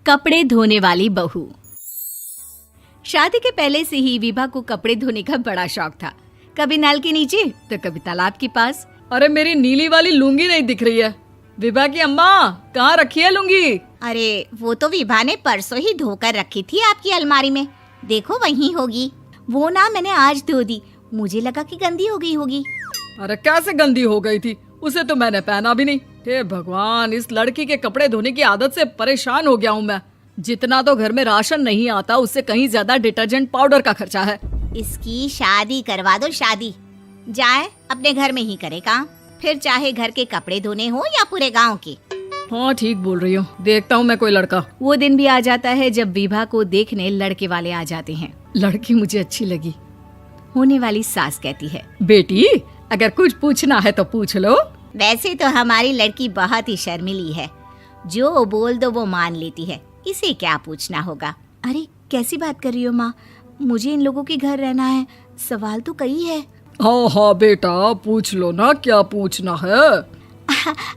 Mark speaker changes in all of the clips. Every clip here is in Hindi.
Speaker 1: कपड़े धोने वाली बहू। शादी के पहले से ही विभा को कपड़े धोने का बड़ा शौक था। कभी नल के नीचे तो कभी तालाब के पास।
Speaker 2: अरे मेरी नीली वाली लुंगी नहीं दिख रही है। विभा की अम्मा, कहाँ रखी है लुंगी?
Speaker 3: अरे वो तो विभा ने परसों ही धोकर रखी थी आपकी अलमारी में, देखो वहीं होगी। वो ना मैंने आज धो दी, मुझे लगा कि गंदी हो गई होगी।
Speaker 2: अरे कैसे गंदी हो गई थी? उसे तो मैंने पहना भी नहीं। हे भगवान, इस लड़की के कपड़े धोने की आदत से परेशान हो गया हूँ मैं। जितना तो घर में राशन नहीं आता, उससे कहीं ज्यादा डिटर्जेंट पाउडर का खर्चा है।
Speaker 3: इसकी शादी करवा दो, शादी जाए अपने घर में ही करे काम, फिर चाहे घर के कपड़े धोने हो या पूरे गांव के।
Speaker 2: हाँ ठीक बोल रही हूँ, देखता हूँ मैं कोई लड़का।
Speaker 1: वो दिन भी आ जाता है जब विभा को देखने लड़के वाले आ जाते हैं।
Speaker 2: लड़की मुझे अच्छी लगी।
Speaker 1: होने वाली सास कहती है,
Speaker 2: बेटी अगर कुछ पूछना है तो पूछ लो।
Speaker 3: वैसे तो हमारी लड़की बहुत ही शर्मीली है, जो बोल दो वो मान लेती है, इसे क्या पूछना होगा।
Speaker 1: अरे कैसी बात कर रही हो माँ, मुझे इन लोगों के घर रहना है, सवाल तो कई है।
Speaker 2: हाँ हाँ बेटा, पूछ लो ना, क्या पूछना है।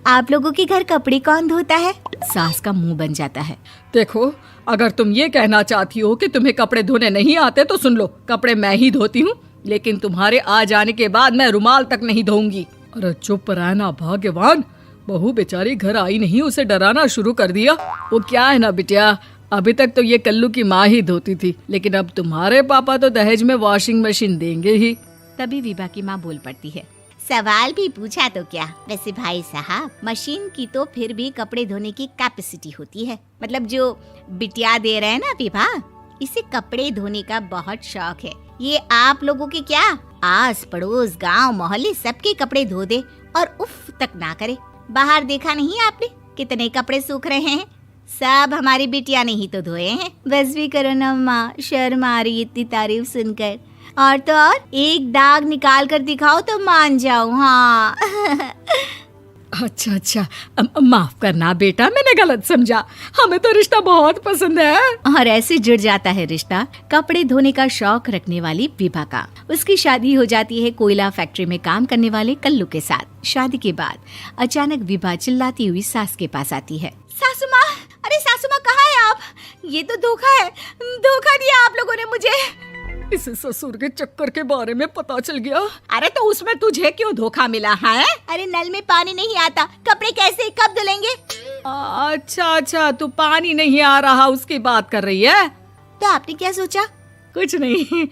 Speaker 1: आप लोगों के घर कपड़े कौन धोता है? सास का मुंह बन जाता है।
Speaker 2: देखो, अगर तुम ये कहना चाहती हो कि तुम्हें कपड़े धोने नहीं आते तो सुन लो, कपड़े मैं ही धोती हूँ, लेकिन तुम्हारे आ जाने के बाद मैं रुमाल तक नहीं धोऊंगी। अरे चुप रहना भाग्यवान, बहू बेचारी घर आई नहीं, उसे डराना शुरू कर दिया। वो क्या है ना बिटिया, अभी तक तो ये कल्लू की माँ ही धोती थी, लेकिन अब तुम्हारे पापा तो दहेज में वॉशिंग मशीन देंगे ही।
Speaker 1: तभी विभा की माँ बोल पड़ती है,
Speaker 3: सवाल भी पूछा तो क्या। वैसे भाई साहब, मशीन की तो फिर भी कपड़े धोने की कैपेसिटी होती है। मतलब जो बिटिया दे रहे हैं ना विभा, इसे कपड़े धोने का बहुत शौक है। ये आप लोगों के क्या, आस पड़ोस गांव मोहल्ले सबके कपड़े धो दे और उफ तक ना करे। बाहर देखा नहीं आपने कितने कपड़े सूख रहे हैं? सब हमारी बिटिया ने ही तो धोए हैं।
Speaker 1: बस भी करो ना माँ, शर्म आ रही इतनी तारीफ सुनकर। और तो और एक दाग निकाल कर दिखाओ तो मान जाओ। हाँ
Speaker 2: अच्छा, माफ करना बेटा, मैंने गलत समझा। हमें तो रिश्ता बहुत पसंद है।
Speaker 1: और ऐसे जुड़ जाता है रिश्ता कपड़े धोने का शौक रखने वाली विभा का। उसकी शादी हो जाती है कोयला फैक्ट्री में काम करने वाले कल्लू के साथ। शादी के बाद अचानक विभा चिल्लाती हुई सास के पास आती है।
Speaker 3: सासू माँ, अरे सासू माँ कहाँ है आप? ये तो धोखा है, धोखा दिया आप लोगों ने मुझे।
Speaker 2: इसे ससुर के चक्कर के बारे में पता चल गया।
Speaker 3: अरे तो उसमें तुझे क्यों धोखा मिला है? अरे नल में पानी नहीं आता, कपड़े कैसे कब धुलेंगे?
Speaker 2: अच्छा, तू पानी नहीं आ रहा उसकी बात कर रही है।
Speaker 3: तो आपने क्या सोचा?
Speaker 2: कुछ नहीं।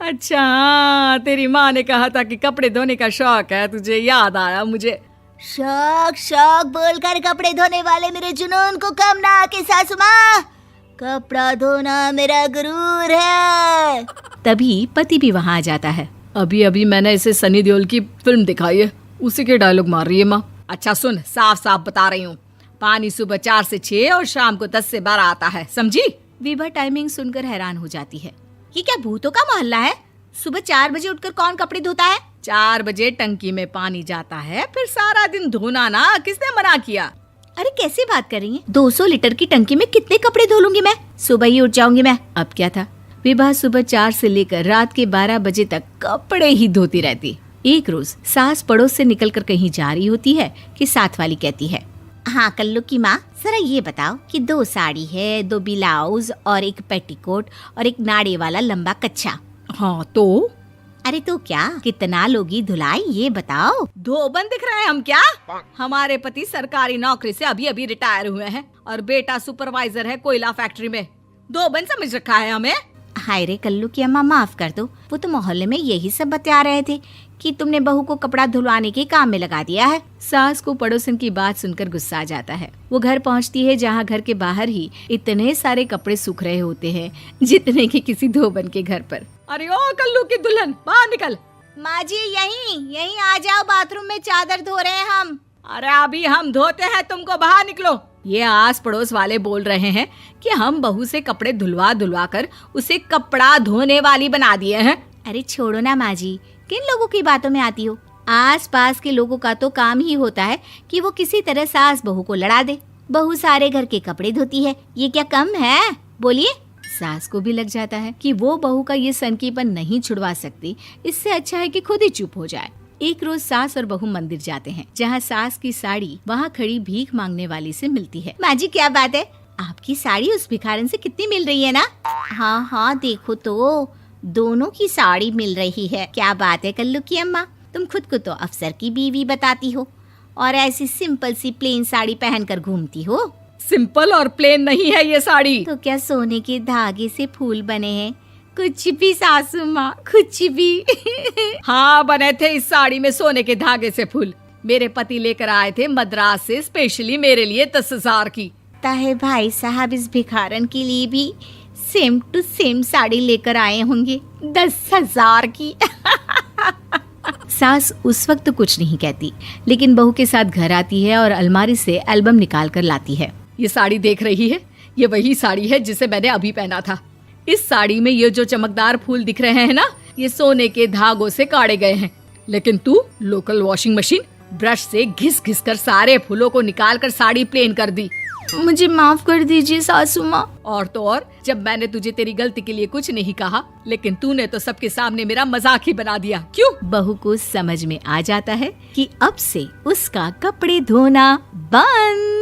Speaker 2: अच्छा, तेरी माँ ने कहा था कि कपड़े धोने का शौक है तुझे, याद आया मुझे।
Speaker 3: शौक बोलकर कपड़े धोने वाले मेरे जुनून को कम ना आके सासू माँ, कपड़ा धोना मेरा गुरूर है।
Speaker 1: तभी पति भी वहाँ आ जाता है।
Speaker 2: अभी मैंने इसे सनी देओल की फिल्म दिखाई है, उसी के डायलॉग मार रही है माँ। अच्छा सुन, साफ साफ बता रही हूँ, पानी सुबह 4 से 6 और शाम को 10 से 12 आता है, समझी?
Speaker 1: विभा टाइमिंग सुनकर हैरान हो जाती है।
Speaker 3: ये क्या भूतों का मोहल्ला है? सुबह 4 बजे उठकर कौन कपड़े धोता है?
Speaker 2: 4 बजे टंकी में पानी जाता है, फिर सारा दिन धोना ना, किसने मना किया?
Speaker 1: अरे कैसी बात कर रही हैं? 200 लीटर की टंकी में कितने कपड़े धो लूंगी मैं? सुबह ही उठ जाऊंगी मैं। अब क्या था, विभा सुबह 4 से लेकर रात के 12 बजे तक कपड़े ही धोती रहती। एक रोज सास पड़ोस से निकलकर कहीं जा रही होती है कि साथ वाली कहती है,
Speaker 3: हाँ कल्लू की माँ, जरा ये बताओ कि 2 साड़ी है, 2 ब्लाउज और एक पेटीकोट और एक नाड़े वाला लंबा कच्छा।
Speaker 2: हाँ तो?
Speaker 3: अरे तो क्या, कितना लोगी धुलाई ये बताओ।
Speaker 2: धोबन दिख रहे हैं हम क्या? हमारे पति सरकारी नौकरी से अभी रिटायर हुए हैं और बेटा सुपरवाइजर है कोयला फैक्ट्री में। धोबन समझ रखा है हमें?
Speaker 3: हाय रे कल्लू की अम्मा, माफ कर दो, वो तो मोहल्ले में यही सब बता रहे थे कि तुमने बहू को कपड़ा धुलवाने के काम में लगा दिया है।
Speaker 1: सास को पड़ोसन की बात सुनकर गुस्सा आ जाता है। वो घर पहुंचती है जहां घर के बाहर ही इतने सारे कपड़े सूख रहे होते हैं जितने कि किसी धोबन के घर पर।
Speaker 2: अरे ओ कल्लू की दुल्हन, बाहर निकल।
Speaker 3: माँ जी यहीं आ जाओ, बाथरूम में चादर धो रहे हैं हम।
Speaker 2: अरे अभी हम धोते हैं, तुमको बाहर निकलो। ये आस पड़ोस वाले बोल रहे हैं कि हम बहू से कपड़े धुलवा कर उसे कपड़ा धोने वाली बना दिए हैं।
Speaker 1: अरे छोड़ो ना माँ जी, किन लोगों की बातों में आती हो? आस पास के लोगों का तो काम ही होता है कि वो किसी तरह सास बहू को लड़ा दे। बहू सारे घर के कपड़े धोती है, ये क्या कम है? बोलिए। सास को भी लग जाता है कि वो बहू का ये सनकीपन नहीं छुड़वा सकती, इससे अच्छा है कि खुद ही चुप हो जाए। एक रोज सास और बहू मंदिर जाते हैं, जहाँ सास की साड़ी वहाँ खड़ी भीख मांगने वाली से मिलती है।
Speaker 3: माँ जी क्या बात है, आपकी साड़ी उस भिखारन से कितनी मिल रही है ना? हाँ हाँ, देखो तो दोनों की साड़ी मिल रही है। क्या बात है कल्लू की अम्मा, तुम खुद को तो अफसर की बीवी बताती हो और ऐसी सिंपल सी प्लेन साड़ी पहनकर घूमती हो।
Speaker 2: सिंपल और प्लेन नहीं है ये साड़ी।
Speaker 3: तो क्या सोने के धागे से फूल बने हैं? कुछ भी सासू माँ, कुछ भी।
Speaker 2: हाँ, बने थे इस साड़ी में सोने के धागे से फूल। मेरे पति लेकर आए थे मद्रास से स्पेशली मेरे लिए 10,000 की।
Speaker 3: ताहे भाई साहब इस भिखारन के लिए भी सेम टू सेम साड़ी लेकर आए होंगे 10,000 की।
Speaker 1: सास उस वक्त तो कुछ नहीं कहती, लेकिन बहू के साथ घर आती है और अलमारी से एल्बम निकाल कर लाती है।
Speaker 2: ये साड़ी देख रही है, ये वही साड़ी है जिसे मैंने अभी पहना था। इस साड़ी में ये जो चमकदार फूल दिख रहे हैं ना, ये सोने के धागों से काढ़े गए हैं। लेकिन तू लोकल वॉशिंग मशीन ब्रश से घिस घिस कर सारे फूलों को निकाल कर साड़ी प्लेन कर दी।
Speaker 1: मुझे माफ कर दीजिए सासू माँ।
Speaker 2: और तो और, जब मैंने तुझे तेरी गलती के लिए कुछ नहीं कहा, लेकिन तूने तो सबके सामने मेरा मजाक ही बना दिया। क्यों?
Speaker 1: बहू को समझ में आ जाता है कि अब से उसका कपड़े धोना बंद।